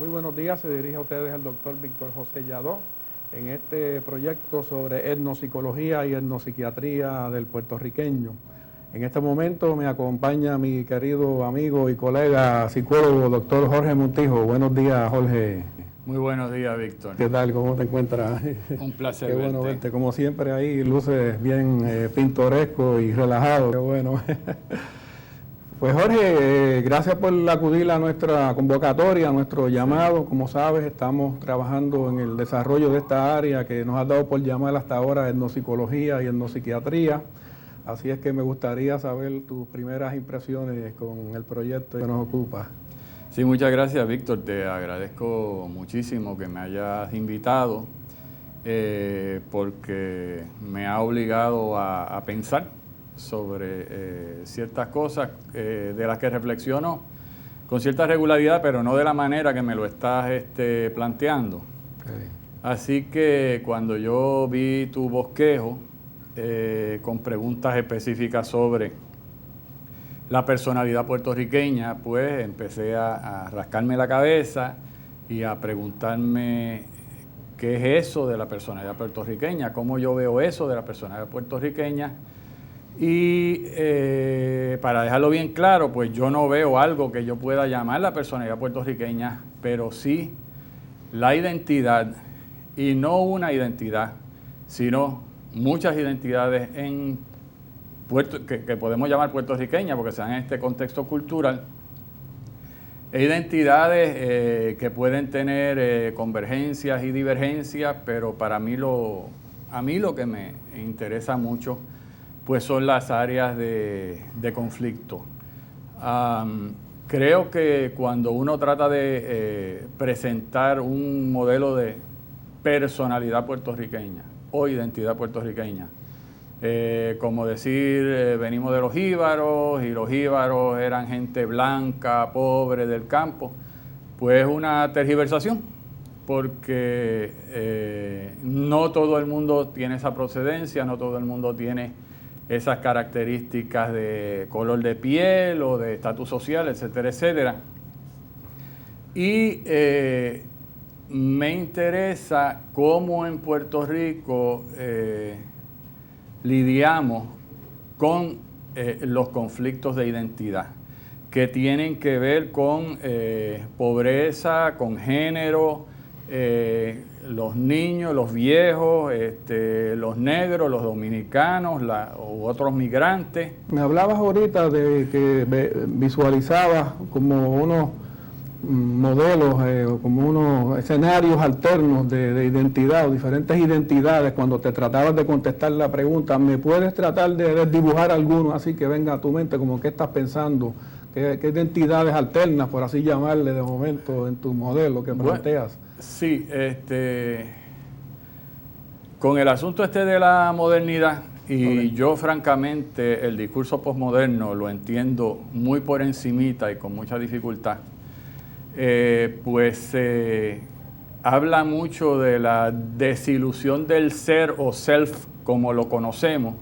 Muy buenos días, se dirige a ustedes el doctor Víctor José Lladó en este proyecto sobre etnopsicología y etnopsiquiatría del puertorriqueño. En este momento me acompaña mi querido amigo y colega psicólogo, doctor Jorge Montijo. Buenos días, Jorge. Muy buenos días, Víctor. ¿Qué tal? ¿Cómo te encuentras? Un placer Qué bueno verte. Como siempre ahí, luces bien pintoresco y relajado. Qué bueno. Pues Jorge, gracias por acudir a nuestra convocatoria, a nuestro llamado. Como sabes, estamos trabajando en el desarrollo de esta área que nos ha dado por llamar hasta ahora etnopsicología y etnopsiquiatría. Así es que me gustaría saber tus primeras impresiones con el proyecto que nos ocupa. Sí, muchas gracias, Víctor. Te agradezco muchísimo que me hayas invitado porque me ha obligado a pensar sobre ciertas cosas de las que reflexiono con cierta regularidad, pero no de la manera que me lo estás planteando. Okay. Así que cuando yo vi tu bosquejo con preguntas específicas sobre la personalidad puertorriqueña, pues empecé a rascarme la cabeza y a preguntarme qué es eso de la personalidad puertorriqueña, cómo yo veo eso de la personalidad puertorriqueña. Y para dejarlo bien claro, pues yo no veo algo que yo pueda llamar la personalidad puertorriqueña, pero sí la identidad, y no una identidad, sino muchas identidades que podemos llamar puertorriqueñas, porque se dan en este contexto cultural, e identidades que pueden tener convergencias y divergencias, pero para mí a mí lo que me interesa mucho pues son las áreas de conflicto. Creo que cuando uno trata de presentar un modelo de personalidad puertorriqueña o identidad puertorriqueña, como decir, venimos de los jíbaros y los jíbaros eran gente blanca, pobre, del campo, pues una tergiversación, porque no todo el mundo tiene esa procedencia, no todo el mundo tiene esas características de color de piel o de estatus social, etcétera, etcétera. Y me interesa cómo en Puerto Rico lidiamos con los conflictos de identidad, que tienen que ver con pobreza, con género, los niños, los viejos, los negros, los dominicanos u otros migrantes. Me hablabas ahorita de que visualizabas como unos modelos, como unos escenarios alternos de identidad o diferentes identidades cuando te tratabas de contestar la pregunta. ¿Me puedes tratar de dibujar alguno así que venga a tu mente como qué estás pensando? ¿Qué identidades alternas, por así llamarle de momento, en tu modelo que planteas? Sí, con el asunto de la modernidad, y yo francamente el discurso posmoderno lo entiendo muy por encimita y con mucha dificultad, pues habla mucho de la desilusión del ser o self como lo conocemos,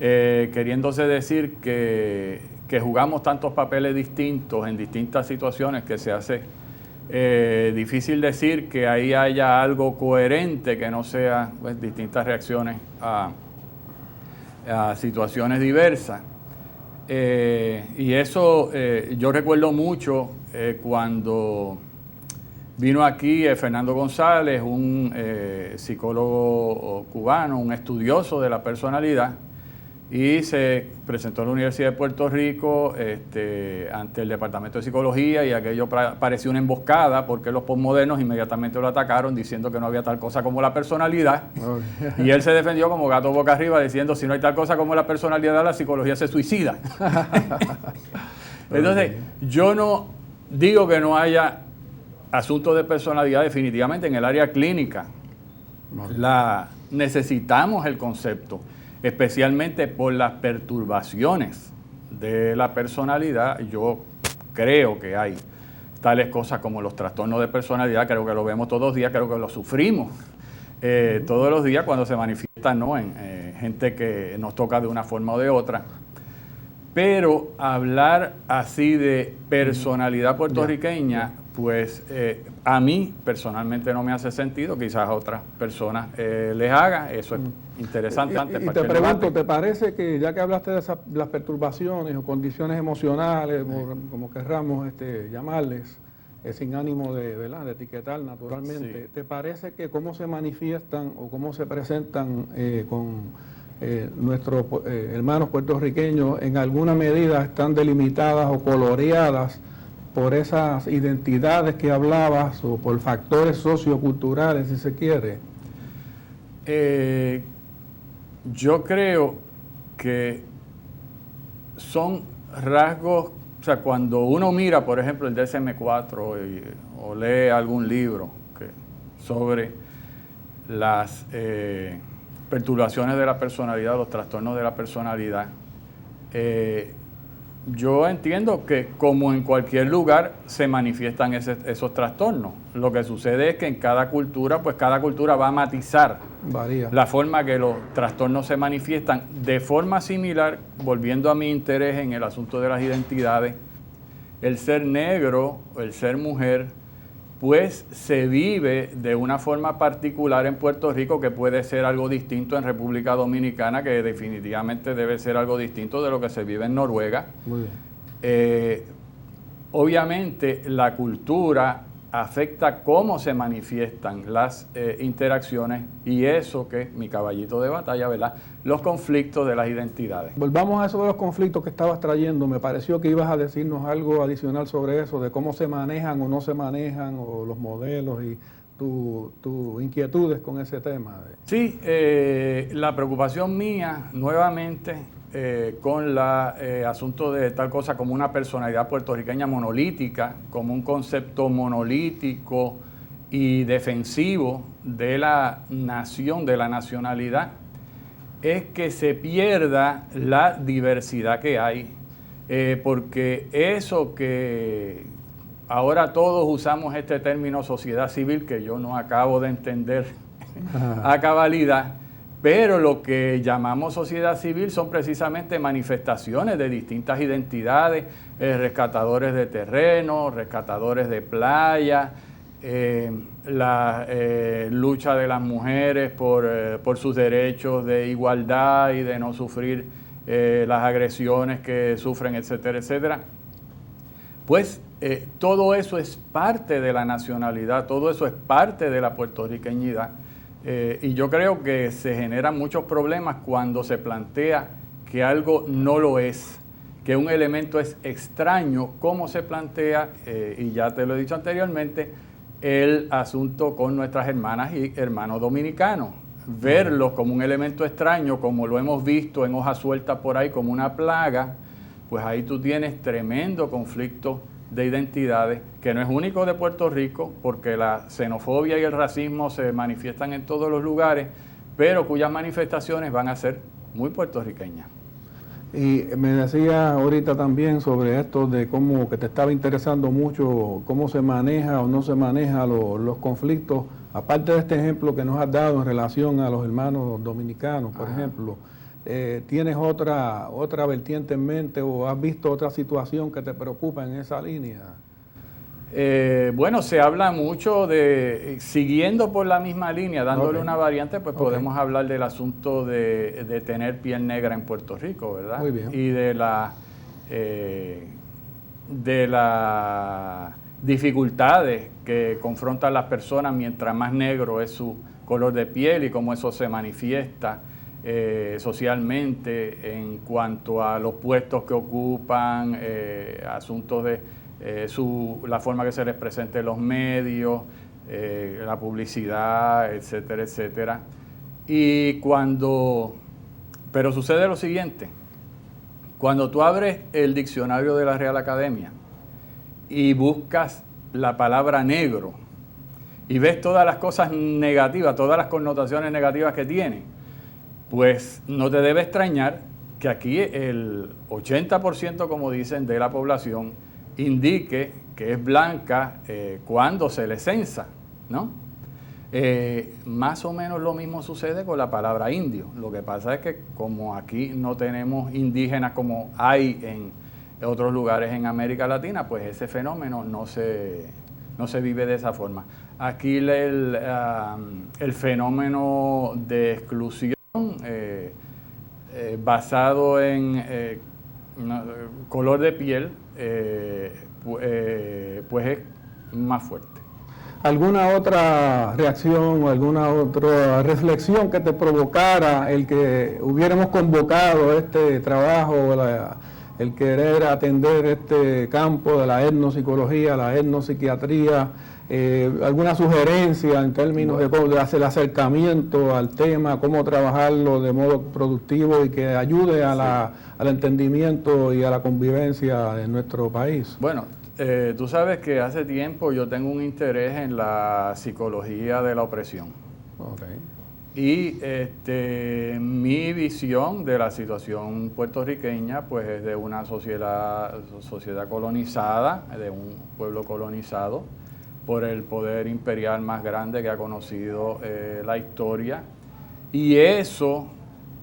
queriéndose decir que jugamos tantos papeles distintos en distintas situaciones que se hace difícil decir que ahí haya algo coherente que no sea pues, distintas reacciones a situaciones diversas. Y eso yo recuerdo mucho cuando vino aquí Fernando González, un psicólogo cubano, un estudioso de la personalidad, y se presentó en la Universidad de Puerto Rico ante el Departamento de Psicología, y aquello pareció una emboscada porque los posmodernos inmediatamente lo atacaron diciendo que no había tal cosa como la personalidad. Okay. Y él se defendió como gato boca arriba diciendo, si no hay tal cosa como la personalidad, la psicología se suicida. Entonces, yo no digo que no haya asuntos de personalidad definitivamente en el área clínica. Necesitamos el concepto, especialmente por las perturbaciones de la personalidad. Yo creo que hay tales cosas como los trastornos de personalidad, creo que lo vemos todos los días, creo que lo sufrimos todos los días cuando se manifiestan, ¿no?, en gente que nos toca de una forma o de otra. Pero hablar así de personalidad puertorriqueña, pues a mí personalmente no me hace sentido, quizás a otras personas les haga. Eso es interesante. Y te pregunto, ¿te parece que ya que hablaste de las perturbaciones o condiciones emocionales, como querramos llamarles, sin ánimo de etiquetar naturalmente, sí, ¿te parece que cómo se manifiestan o cómo se presentan con nuestros hermanos puertorriqueños en alguna medida están delimitadas o coloreadas por esas identidades que hablabas o por factores socioculturales, si se quiere? Yo creo que son rasgos, o sea, cuando uno mira, por ejemplo, el DSM-4 o lee algún libro sobre las perturbaciones de la personalidad, los trastornos de la personalidad, yo entiendo que como en cualquier lugar se manifiestan esos trastornos. Lo que sucede es que en cada cultura, pues cada cultura va a matizar Varía la forma que los trastornos se manifiestan. De forma similar, volviendo a mi interés en el asunto de las identidades, el ser negro, el ser mujer, pues se vive de una forma particular en Puerto Rico que puede ser algo distinto en República Dominicana, que definitivamente debe ser algo distinto de lo que se vive en Noruega. Muy bien. Obviamente la cultura afecta cómo se manifiestan las interacciones y eso que es mi caballito de batalla, ¿verdad? Los conflictos de las identidades. Volvamos a eso de los conflictos que estabas trayendo. Me pareció que ibas a decirnos algo adicional sobre eso, de cómo se manejan o no se manejan, o los modelos y tus inquietudes con ese tema. Sí, la preocupación mía, nuevamente, con el asunto de tal cosa como una personalidad puertorriqueña monolítica, como un concepto monolítico y defensivo de la nación, de la nacionalidad, es que se pierda la diversidad que hay, porque eso que ahora todos usamos este término sociedad civil, que yo no acabo de entender a cabalidad, pero lo que llamamos sociedad civil son precisamente manifestaciones de distintas identidades, rescatadores de terreno, rescatadores de playa, la lucha de las mujeres por sus derechos de igualdad y de no sufrir las agresiones que sufren, etcétera, etcétera. Pues todo eso es parte de la nacionalidad, todo eso es parte de la puertorriqueñidad. Y yo creo que se generan muchos problemas cuando se plantea que algo no lo es, que un elemento es extraño, como se plantea, y ya te lo he dicho anteriormente, el asunto con nuestras hermanas y hermanos dominicanos. Verlos como un elemento extraño, como lo hemos visto en hoja suelta por ahí, como una plaga, pues ahí tú tienes tremendo conflicto de identidades, que no es único de Puerto Rico, porque la xenofobia y el racismo se manifiestan en todos los lugares, pero cuyas manifestaciones van a ser muy puertorriqueñas. Y me decía ahorita también sobre esto de cómo que te estaba interesando mucho cómo se maneja o no se maneja los conflictos, aparte de este ejemplo que nos has dado en relación a los hermanos dominicanos, por ejemplo. ¿Tienes otra vertiente en mente o has visto otra situación que te preocupa en esa línea? Bueno, se habla mucho de, siguiendo por la misma línea, dándole una variante, pues podemos hablar del asunto de tener piel negra en Puerto Rico, ¿verdad? Muy bien. Y de las dificultades que confrontan las personas mientras más negro es su color de piel y cómo eso se manifiesta socialmente en cuanto a los puestos que ocupan, asuntos de la forma que se les presenta en los medios, la publicidad, etcétera, etcétera. Pero sucede lo siguiente, cuando tú abres el diccionario de la Real Academia y buscas la palabra negro y ves todas las cosas negativas, todas las connotaciones negativas que tiene, pues no te debe extrañar que aquí el 80%, como dicen, de la población indique que es blanca cuando se le censa, ¿no? Más o menos lo mismo sucede con la palabra indio. Lo que pasa es que como aquí no tenemos indígenas como hay en otros lugares en América Latina, pues ese fenómeno no se no se vive de esa forma. Aquí el fenómeno de exclusión basado en color de piel, pues es más fuerte. ¿Alguna otra reacción o alguna otra reflexión que te provocara el que hubiéramos convocado este trabajo, el querer atender este campo de la etnopsicología, la etnopsiquiatría? ¿Alguna sugerencia en términos de cómo hacer el acercamiento al tema, cómo trabajarlo de modo productivo y que ayude al entendimiento y a la convivencia en nuestro país? Bueno, tú sabes que hace tiempo yo tengo un interés en la psicología de la opresión. Okay. Y mi visión de la situación puertorriqueña pues es de una sociedad colonizada, de un pueblo colonizado por el poder imperial más grande que ha conocido la historia. Y eso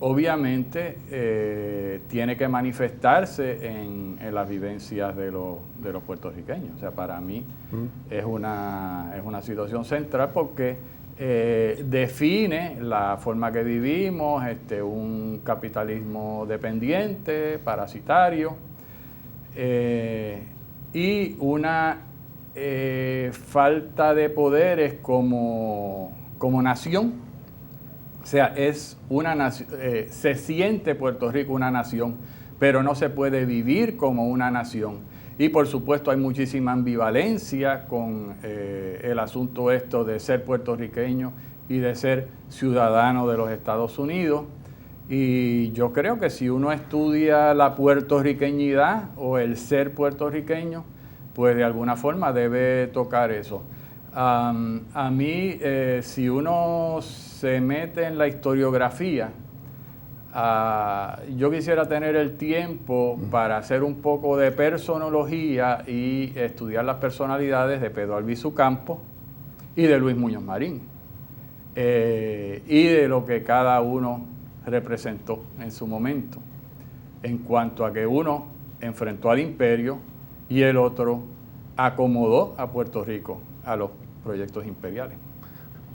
obviamente tiene que manifestarse en las vivencias de los puertorriqueños. O sea, para mí es una situación central porque define la forma que vivimos, un capitalismo dependiente, parasitario, y una falta de poderes como nación. O sea, es una nación, se siente Puerto Rico una nación, pero no se puede vivir como una nación. Y por supuesto hay muchísima ambivalencia con el asunto esto de ser puertorriqueño y de ser ciudadano de los Estados Unidos. Y yo creo que si uno estudia la puertorriqueñidad o el ser puertorriqueño, pues de alguna forma debe tocar eso. A mí, si uno se mete en la historiografía, yo quisiera tener el tiempo para hacer un poco de personología y estudiar las personalidades de Pedro Albizu Campos y de Luis Muñoz Marín, y de lo que cada uno representó en su momento, en cuanto a que uno enfrentó al imperio y el otro acomodó a Puerto Rico a los proyectos imperiales.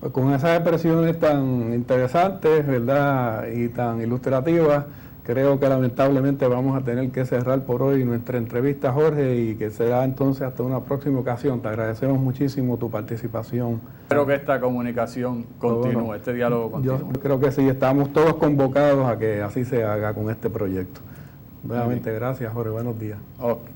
Pues con esas expresiones tan interesantes, ¿verdad?, y tan ilustrativas, creo que lamentablemente vamos a tener que cerrar por hoy nuestra entrevista, Jorge, y que será entonces hasta una próxima ocasión. Te agradecemos muchísimo tu participación. Espero que esta comunicación continúe, bueno, este diálogo continúe. Yo creo que sí, estamos todos convocados a que así se haga con este proyecto. Nuevamente, gracias, Jorge. Buenos días. Okay.